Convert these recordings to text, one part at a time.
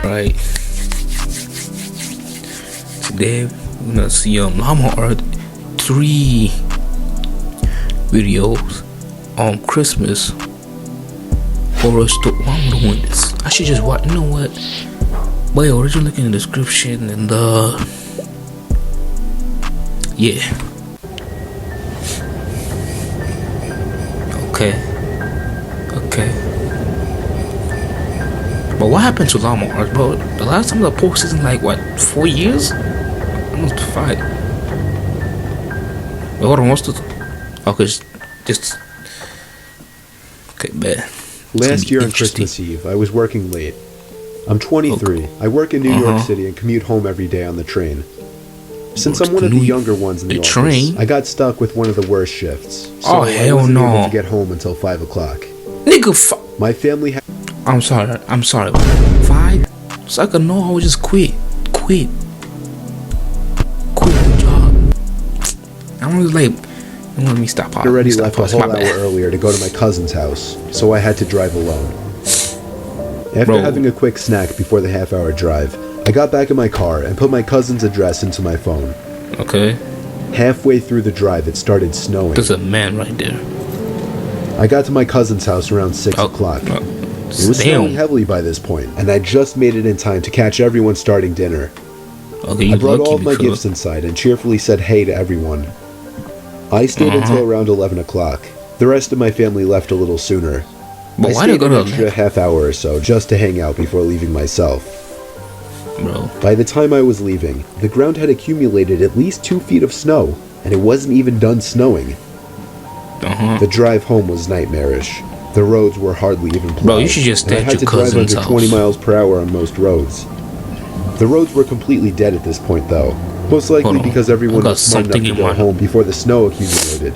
Right. Today we're gonna see llama art 3 videos on Christmas horror story. Why am I doing this? I should just watch. You know what? Wait, original link in the description and yeah. Okay. But what happened to llama art, bro? The last time I posted in like what, 4 years? Almost 5. Wait, hold on, what's the? Okay, just okay, bad. Last year on Christmas Eve, I was working late. I'm 23. Okay. I work in New York City and commute home every day on the train. Since I'm one of the younger ones in the office, I got stuck with one of the worst shifts. So I wasn't able to get home until 5 o'clock. Nigga, my family had... I'm sorry. 5? So I could know I would just quit the job. I was like, let me stop. I already left a whole hour earlier to go to my cousin's house, so I had to drive alone. After having a quick snack before the half-hour drive, I got back in my car and put my cousin's address into my phone. Okay. Halfway through the drive, it started snowing. There's a man right there. I got to my cousin's house around 6 o'clock. It was snowing heavily by this point, and I just made it in time to catch everyone starting dinner. Okay, I brought all of my gifts inside and cheerfully said hey to everyone. I stayed until around 11 o'clock. The rest of my family left a little sooner. But I stayed an extra half hour or so just to hang out before leaving myself. Bro. By the time I was leaving, the ground had accumulated at least 2 feet of snow, and it wasn't even done snowing. The drive home was nightmarish. The roads were hardly even plowed. Bro, you should just stay at your cousin's house. I had to drive under 20 miles per hour on most roads. The roads were completely dead at this point, though. Most likely because everyone was smart enough to go home before the snow accumulated.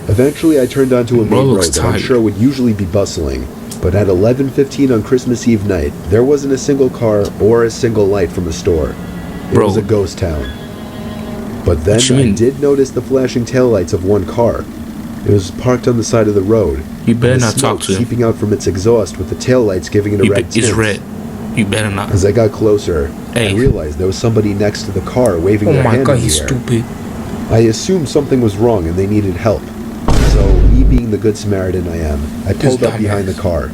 Eventually, I turned onto a main road that I'm sure would usually be bustling. But at 11:15 on Christmas Eve night, there wasn't a single car or a single light from a store. It was a ghost town. But then I did notice the flashing taillights of one car. It was parked on the side of the road. You better not talk to him. Seeping out from its exhaust with the taillights giving it a red tint. It's red. You better not. As I got closer, I realized there was somebody next to the car waving their hand in the air. Oh my God, he's stupid. I assumed something was wrong and they needed help. So, me being the good Samaritan I am, I pulled up behind the car.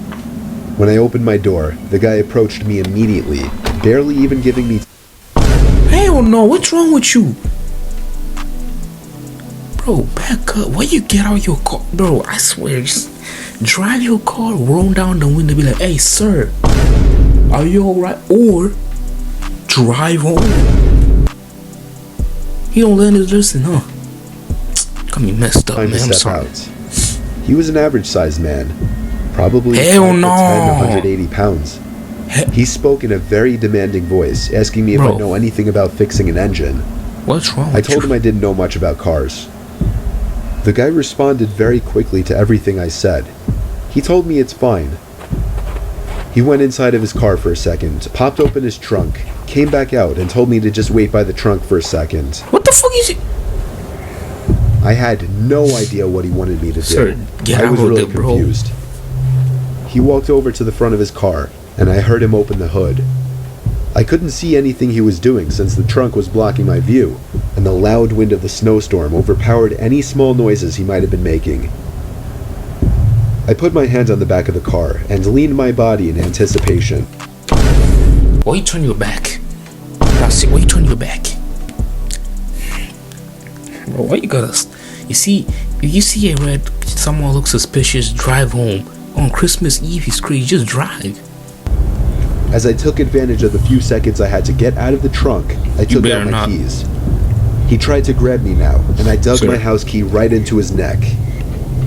When I opened my door, the guy approached me immediately, barely even giving me... Hell no, what's wrong with you? Bro, back up. Why you get out of your car? Bro, I swear, just drive your car, roll down the window, be like, hey, sir, are you alright? Or drive home. He don't let us listen, huh? Got me messed up, man. I'm sorry. He was an average-sized man, probably 5'10" to 180 pounds. He spoke in a very demanding voice, asking me if I know anything about fixing an engine. What's wrong? I told him I didn't know much about cars. The guy responded very quickly to everything I said. He told me it's fine. He went inside of his car for a second, popped open his trunk, came back out, and told me to just wait by the trunk for a second. What the fuck is it? I had no idea what he wanted me to do. Sir, I was really confused. He walked over to the front of his car, and I heard him open the hood. I couldn't see anything he was doing since the trunk was blocking my view, and the loud wind of the snowstorm overpowered any small noises he might have been making. I put my hand on the back of the car and leaned my body in anticipation. Why you turn your back? Why you turn your back? Bro, why you got us? You see, if you see a red, someone looks suspicious, drive home. On Christmas Eve, he's crazy, just drive. As I took advantage of the few seconds I had to get out of the trunk, I took out my keys. He tried to grab me now, and I dug my house key right into his neck.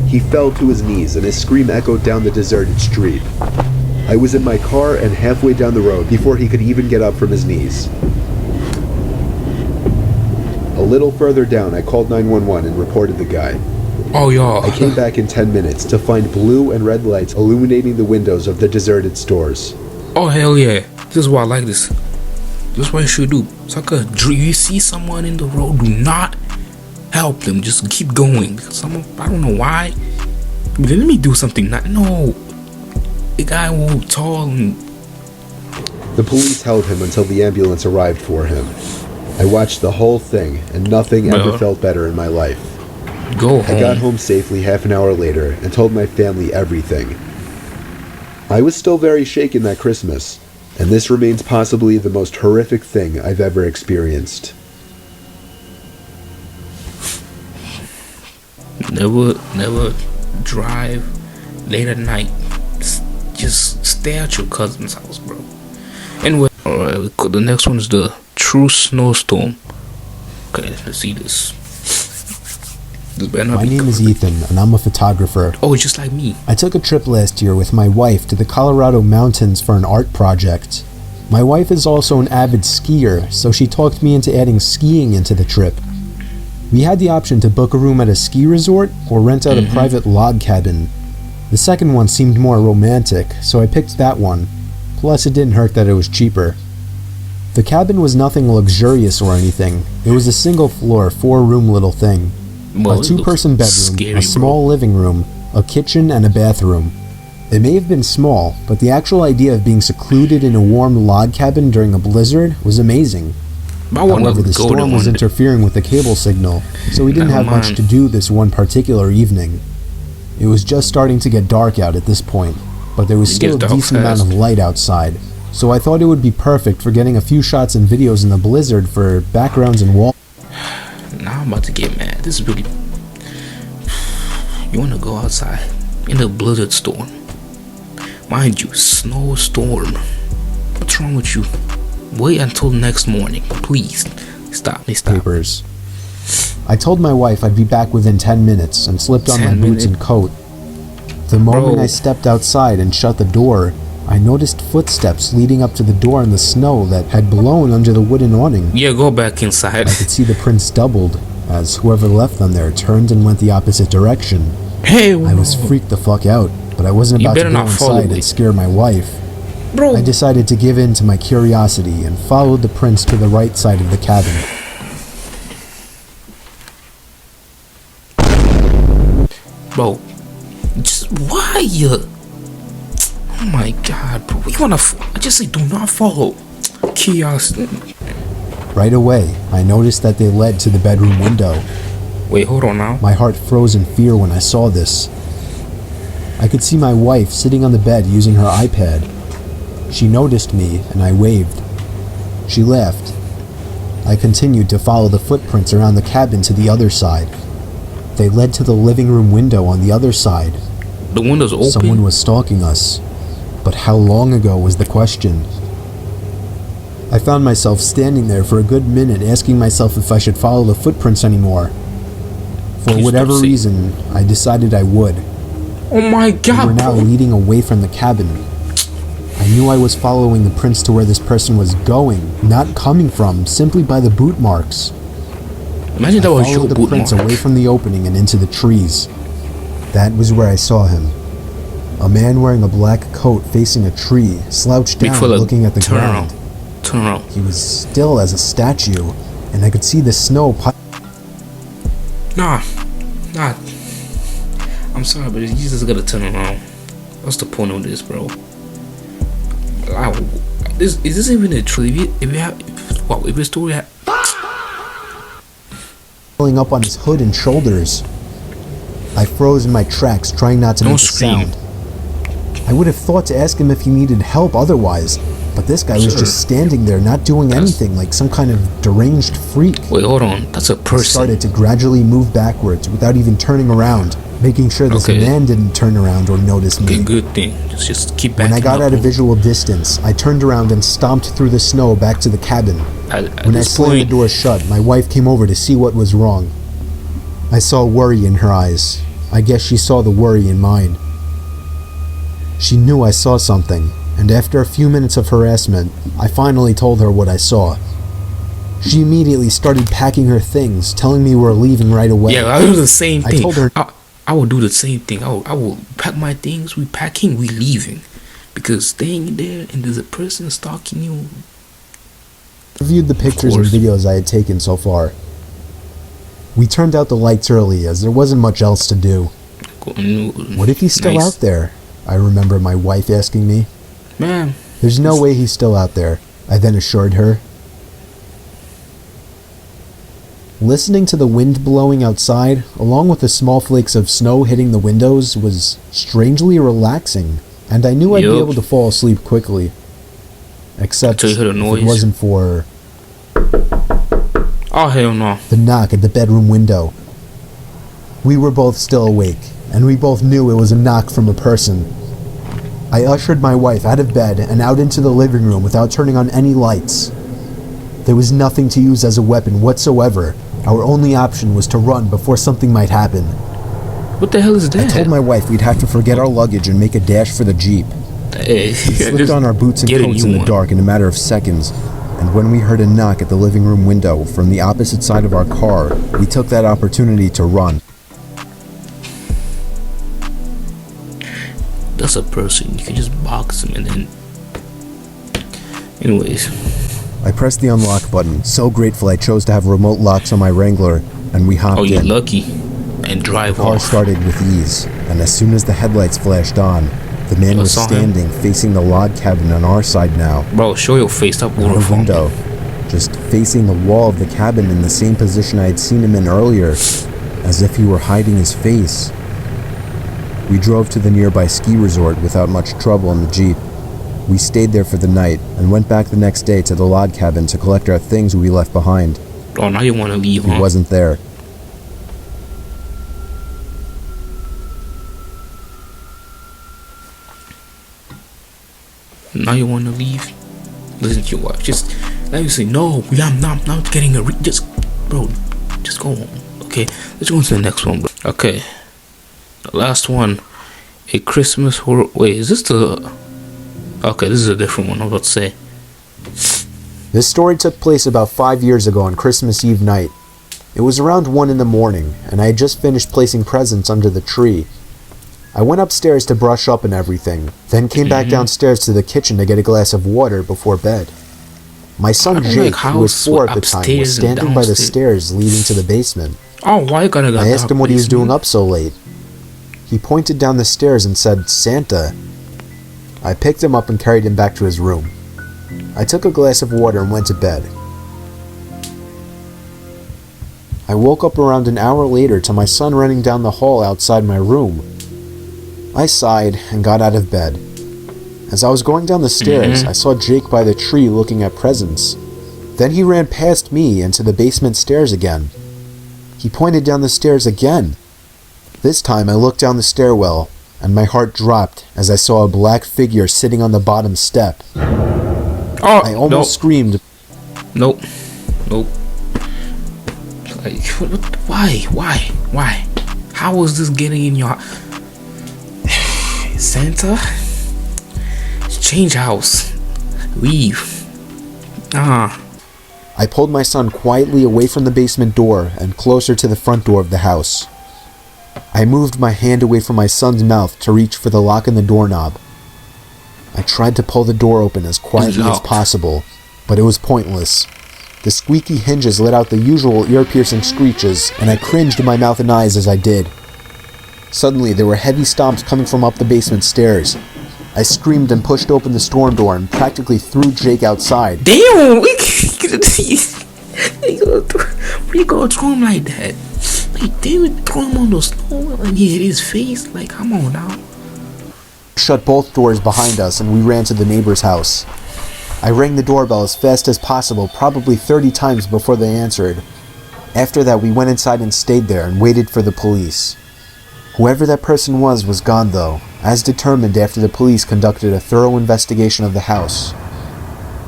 He fell to his knees, and his scream echoed down the deserted street. I was in my car and halfway down the road before he could even get up from his knees. A little further down, I called 911 and reported the guy. Oh, y'all. I came back in 10 minutes to find blue and red lights illuminating the windows of the deserted stores. Oh, hell yeah. This is why I like this. This is what you should do. Sucker, you see someone in the road, do not help them. Just keep going. I don't know why. But let me do something. No. The guy who tall and The police held him until the ambulance arrived for him. I watched the whole thing, and nothing ever felt better in my life. Go home. I got home safely half an hour later and told my family everything. I was still very shaken that Christmas, and this remains possibly the most horrific thing I've ever experienced. Never drive late at night. Just stay at your cousin's house, bro. Anyway, alright, the next one is the true snowstorm. Okay, let's see this. My name is Ethan, and I'm a photographer. Oh, just like me. I took a trip last year with my wife to the Colorado mountains for an art project. My wife is also an avid skier, so she talked me into adding skiing into the trip. We had the option to book a room at a ski resort or rent out a private log cabin. The second one seemed more romantic, so I picked that one. Plus, it didn't hurt that it was cheaper. The cabin was nothing luxurious or anything. It was a single floor, 4-room little thing. Well, A 2-person bedroom, scary, a small living room, a kitchen, and a bathroom. It may have been small, but the actual idea of being secluded in a warm log cabin during a blizzard was amazing. However, the storm was interfering with the cable signal, so we didn't have much to do this one particular evening. It was just starting to get dark out at this point, but there was still a decent amount of light outside, so I thought it would be perfect for getting a few shots and videos in the blizzard for backgrounds and wall. Now I'm about to get mad. This is really... You want to go outside in the blizzard storm. Mind you, snowstorm. What's wrong with you? Wait until next morning. Please. Stop. Papers. I told my wife I'd be back within 10 minutes and slipped on my boots and coat. The moment I stepped outside and shut the door, I noticed footsteps leading up to the door in the snow that had blown under the wooden awning. Yeah, go back inside. I could see the prints doubled, as whoever left them there turned and went the opposite direction. Hey, I was freaked the fuck out, but I wasn't about to go inside and scare my wife. Bro. I decided to give in to my curiosity and followed the prints to the right side of the cabin. Bro, just why you... Oh my god, bro. You wanna... I just say do not follow. Curiosity. Right away, I noticed that they led to the bedroom window. Wait, hold on now. My heart froze in fear when I saw this. I could see my wife sitting on the bed using her iPad. She noticed me, and I waved. She laughed. I continued to follow the footprints around the cabin to the other side. They led to the living room window on the other side. The window's open? Someone was stalking us. But how long ago was the question? I found myself standing there for a good minute asking myself if I should follow the footprints anymore. For whatever reason, I decided I would. Oh my god, we were now leading away from the cabin. I knew I was following the prints to where this person was going, not coming from, simply by the boot marks. Imagine that was your boot mark. I followed the prints away from the opening and into the trees. That was where I saw him. A man wearing a black coat facing a tree, slouched down looking at the ground. Turn around. He was still as a statue, and I could see the snow Nah. I'm sorry, but you just gotta turn around. What's the point of this, bro? Is this even a trivia? If a story pulling up on his hood and shoulders. I froze in my tracks, trying not to make a sound. I would have thought to ask him if he needed help otherwise, but this guy was just standing there, not doing anything, like some kind of deranged freak. Wait, hold on. That's a person. I started to gradually move backwards without even turning around, making sure this man didn't turn around or notice me. Good thing. Just keep backing When I got up, at a visual distance, I turned around and stomped through the snow back to the cabin. When I slammed the door shut, my wife came over to see what was wrong. I saw worry in her eyes. I guess she saw the worry in mine. She knew I saw something, and after a few minutes of harassment, I finally told her what I saw. She immediately started packing her things, telling me we're leaving right away. Yeah, I do the same thing. I told her I will do the same thing. I will pack my things. We packing. We leaving, because staying there and there's a person stalking you. I reviewed the pictures and videos I had taken so far. We turned out the lights early as there wasn't much else to do. What if he's still out there? I remember my wife asking me. Man, There's no way he's still out there, I then assured her. Listening to the wind blowing outside, along with the small flakes of snow hitting the windows, was strangely relaxing, and I knew I'd be able to fall asleep quickly. Except if it wasn't for... Oh, hell no. The knock at the bedroom window. We were both still awake, and we both knew it was a knock from a person. I ushered my wife out of bed and out into the living room without turning on any lights. There was nothing to use as a weapon whatsoever. Our only option was to run before something might happen. What the hell is that? I told my wife we'd have to forget our luggage and make a dash for the Jeep. Hey, we slipped on our boots and coats in the dark in a matter of seconds, and when we heard a knock at the living room window from the opposite side of our car, we took that opportunity to run. That's a person. You can just box him and then... Anyways. I pressed the unlock button, so grateful I chose to have remote locks on my Wrangler, and we hopped in. Oh, you're lucky. And drive off. The car started with ease, and as soon as the headlights flashed on, the man was standing facing the log cabin on our side now. Bro, show your face up on the window, just facing the wall of the cabin in the same position I had seen him in earlier, as if he were hiding his face. We drove to the nearby ski resort without much trouble in the Jeep. We stayed there for the night and went back the next day to the log cabin to collect our things we left behind. Oh, now you want to leave, huh? He wasn't there. Now you want to leave? Listen to your wife. Just let you say, no, I'm not getting a just, bro, just go home. Okay, let's go on to the next one, bro. Okay, the last one. A Christmas horror. Wait, is this the... Okay, this is a different one, I was about to say. This story took place about 5 years ago on Christmas Eve night. It was around 1 in the morning, and I had just finished placing presents under the tree. I went upstairs to brush up and everything, then came back downstairs to the kitchen to get a glass of water before bed. My son Jake, who was 4 at the time, was standing by the stairs leading to the basement. Oh, why you gotta go? I asked him what he was doing up so late. He pointed down the stairs and said, "Santa." I picked him up and carried him back to his room. I took a glass of water and went to bed. I woke up around an hour later to my son running down the hall outside my room. I sighed and got out of bed. As I was going down the stairs, I saw Jake by the tree looking at presents. Then he ran past me into the basement stairs again. He pointed down the stairs again. This time I looked down the stairwell, and my heart dropped as I saw a black figure sitting on the bottom step. Oh, I almost screamed. Nope. Like, why? How was this getting in your... Santa? Change house. Leave. I pulled my son quietly away from the basement door and closer to the front door of the house. I moved my hand away from my son's mouth to reach for the lock in the doorknob. I tried to pull the door open as quietly as possible, but it was pointless. The squeaky hinges let out the usual ear-piercing screeches, and I cringed in my mouth and eyes as I did. Suddenly, there were heavy stomps coming from up the basement stairs. I screamed and pushed open the storm door and practically threw Jake outside. Damn! What you gonna throw him like that? Like, they would throw him on the snow and he hit his face. Like, come on now. Shut both doors behind us and we ran to the neighbor's house. I rang the doorbell as fast as possible, probably 30 times before they answered. After that, we went inside and stayed there and waited for the police. Whoever that person was gone though, as determined after the police conducted a thorough investigation of the house.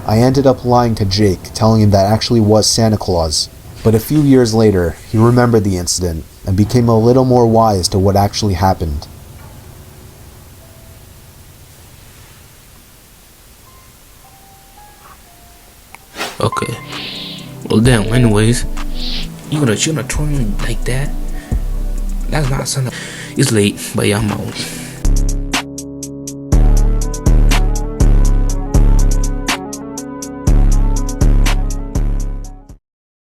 I ended up lying to Jake, telling him that actually was Santa Claus, but a few years later, he remembered the incident and became a little more wise to what actually happened. Okay. Well, damn. Anyways, you gonna throw him like that? That's not Santa. It's late, but yeah, I'm out.